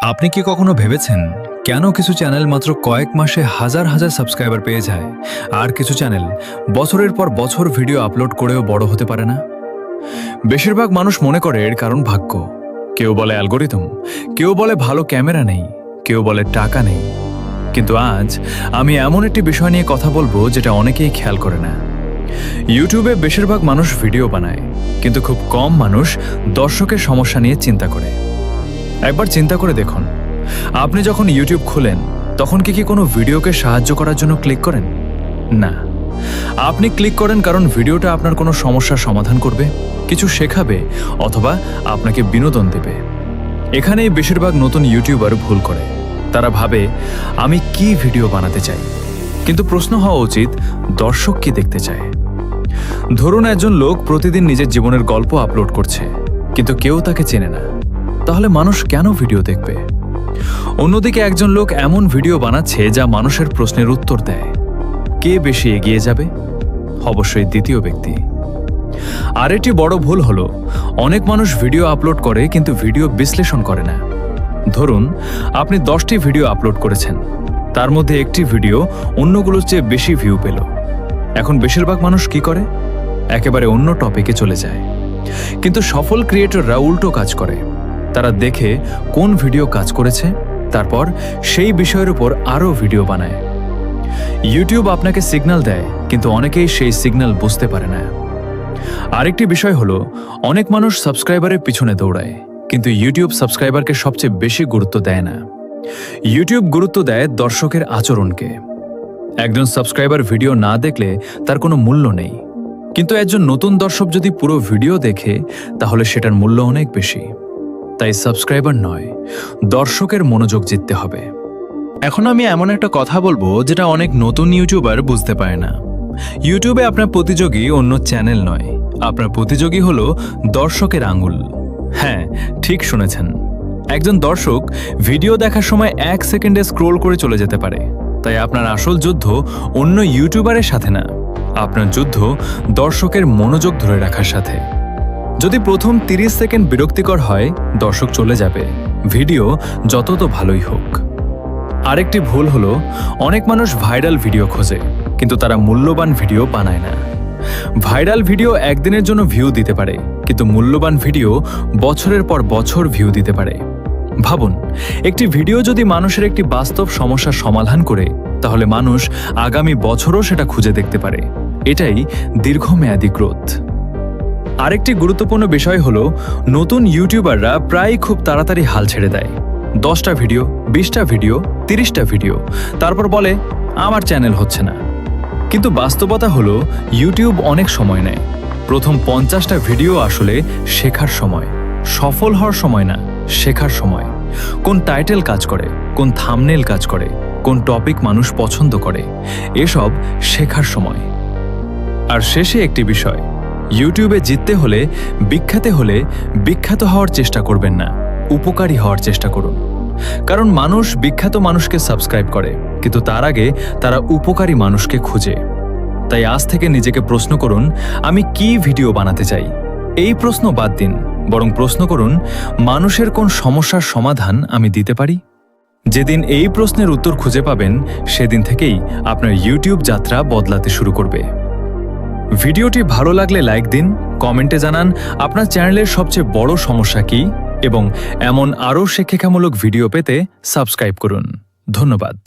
আপনি কি কখনো ভেবেছেন কেন কিছু চ্যানেল মাত্র কয়েক মাসে হাজার হাজার সাবস্ক্রাইবার পেয়ে যায় আর কিছু চ্যানেল বছরের পর বছর ভিডিও আপলোড করেও বড় হতে পারে না? বেশিরভাগ মানুষ মনে করে এর কারণ ভাগ্য। কেউ বলে অ্যালগোরিদম, কেউ বলে ভালো ক্যামেরা নেই, কেউ বলে টাকা নেই। কিন্তু আজ আমি এমন একটি বিষয় নিয়ে কথা বলবো যেটা অনেকেই খেয়াল করে না। ইউটিউবে বেশিরভাগ মানুষ ভিডিও বানায়, কিন্তু খুব কম মানুষ দর্শকের সমস্যা নিয়ে চিন্তা করে। একবার চিন্তা করে দেখুন, আপনি যখন ইউটিউব খোলেন তখন কি কোনো ভিডিওকে সাহায্য করার জন্য ক্লিক করেন? না, আপনি ক্লিক করেন কারণ ভিডিওটা আপনার কোনো সমস্যার সমাধান করবে, কিছু শেখাবে অথবা আপনাকে বিনোদন দেবে। এখানেই বেশিরভাগ নতুন ইউটিউবার ভুল করে। তারা ভাবে আমি কি ভিডিও বানাতে চাই, কিন্তু প্রশ্ন হওয়া উচিত দর্শক কি দেখতে চায়। ধরুন একজন লোক প্রতিদিন নিজের জীবনের গল্প আপলোড করছে, কিন্তু কেউ তাকে চেনে না। তাহলে মানুষ কেন ভিডিও দেখবে? অন্যদিকে একজন লোক এমন ভিডিও বানাচ্ছে যা মানুষের প্রশ্নের উত্তর দেয়। কে বেশি এগিয়ে যাবে? অবশ্যই দ্বিতীয় ব্যক্তি। আরেকটি বড় ভুল হলো, অনেক মানুষ ভিডিও আপলোড করে কিন্তু ভিডিও বিশ্লেষণ করে না। ধরুন আপনি 10টি ভিডিও আপলোড করেছেন, তার মধ্যে একটি ভিডিও অন্যগুলোর চেয়ে বেশি ভিউ পেল। এখন বেশিরভাগ মানুষ কি করে? একেবারে অন্য টপিকে চলে যায়। কিন্তু সফল ক্রিয়েটররা উল্টো কাজ করে। তারা দেখে কোন ভিডিও কাজ করেছে, তারপর সেই বিষয়ের উপর আরও ভিডিও বানায়। ইউটিউব আপনাকে সিগন্যাল দেয়, কিন্তু অনেকেই সেই সিগন্যাল বুঝতে পারে না। আরেকটি বিষয় হলো, অনেক মানুষ সাবস্ক্রাইবারের পিছনে দৌড়ায়, কিন্তু ইউটিউব সাবস্ক্রাইবারকে সবচেয়ে বেশি গুরুত্ব দেয় না। ইউটিউব গুরুত্ব দেয় দর্শকের আচরণকে। একজন সাবস্ক্রাইবার ভিডিও না দেখলে তার কোনো মূল্য নেই, কিন্তু একজন নতুন দর্শক যদি পুরো ভিডিও দেখে তাহলে সেটার মূল্য অনেক বেশি। তাই সাবস্ক্রাইবার নয়, দর্শকের মনোযোগ জিততে হবে। এখন আমি এমন একটা কথা বলবো যেটা অনেক নতুন ইউটিউবার বুঝতে পারে না। ইউটিউবে আপনার প্রতিযোগী অন্য চ্যানেল নয়, আপনার প্রতিযোগী হলো দর্শকের আঙুল। হ্যাঁ, ঠিক শুনেছেন। একজন দর্শক ভিডিও দেখার সময় 1 সেকেন্ডে স্ক্রোল করে চলে যেতে পারে। তাই আপনার আসল যুদ্ধ অন্য ইউটিউবারের সাথে না, আপনার যুদ্ধ দর্শকের মনোযোগ ধরে রাখার সাথে। যদি প্রথম 30 সেকেন্ড বিরক্তিকর হয়, দর্শক চলে যাবে, ভিডিও যত তো ভালোই হোক। আরেকটি ভুল হলো, অনেক মানুষ ভাইরাল ভিডিও খোঁজে, কিন্তু তারা মূল্যবান ভিডিও বানায় না। ভাইরাল ভিডিও একদিনের জন্য ভিউ দিতে পারে, কিন্তু মূল্যবান ভিডিও বছরের পর বছর ভিউ দিতে পারে। ভাবুন, একটি ভিডিও যদি মানুষের একটি বাস্তব সমস্যার সমাধান করে, তাহলে মানুষ আগামী বছরও সেটা খুঁজে দেখতে পারে। এটাই দীর্ঘমেয়াদী গ্রোথ। আরেকটি গুরুত্বপূর্ণ বিষয় হলো, নতুন ইউটিউবাররা প্রায় খুব তাড়াতাড়ি হাল ছেড়ে দেয়। 10টা ভিডিও, 20টা ভিডিও, 30টা ভিডিও, তারপর বলে আমার চ্যানেল হচ্ছে না। কিন্তু বাস্তবতা হলো, ইউটিউব অনেক সময় নেয়। প্রথম 50টা ভিডিও আসলে শেখার সময়, সফল হওয়ার সময় না, শেখার সময়। কোন টাইটেল কাজ করে, কোন থাম্বনেল কাজ করে, কোন টপিক মানুষ পছন্দ করে, এসব শেখার সময়। আর শেষে একটি বিষয়, ইউটিউবে জিততে হলে, বিখ্যাত হওয়ার চেষ্টা করবেন না, উপকারী হওয়ার চেষ্টা করুন। কারণ মানুষ বিখ্যাত মানুষকে সাবস্ক্রাইব করে, কিন্তু তার আগে তারা উপকারী মানুষকে খুঁজে। তাই আজ থেকে নিজেকে প্রশ্ন করুন, আমি কি ভিডিও বানাতে চাই? এই প্রশ্ন বাদ দিন, বরং প্রশ্ন করুন, মানুষের কোন সমস্যার সমাধান আমি দিতে পারি? যেদিন এই প্রশ্নের উত্তর খুঁজে পাবেন, সেদিন থেকেই আপনার ইউটিউব যাত্রা বদলাতে শুরু করবে। ভিডিওটি ভালো লাগলে লাইক দিন, কমেন্টে জানান আপনার চ্যানেলের সবচেয়ে বড় সমস্যা কি, এবং এমন আরও শিক্ষামূলক ভিডিও পেতে সাবস্ক্রাইব করুন। ধন্যবাদ।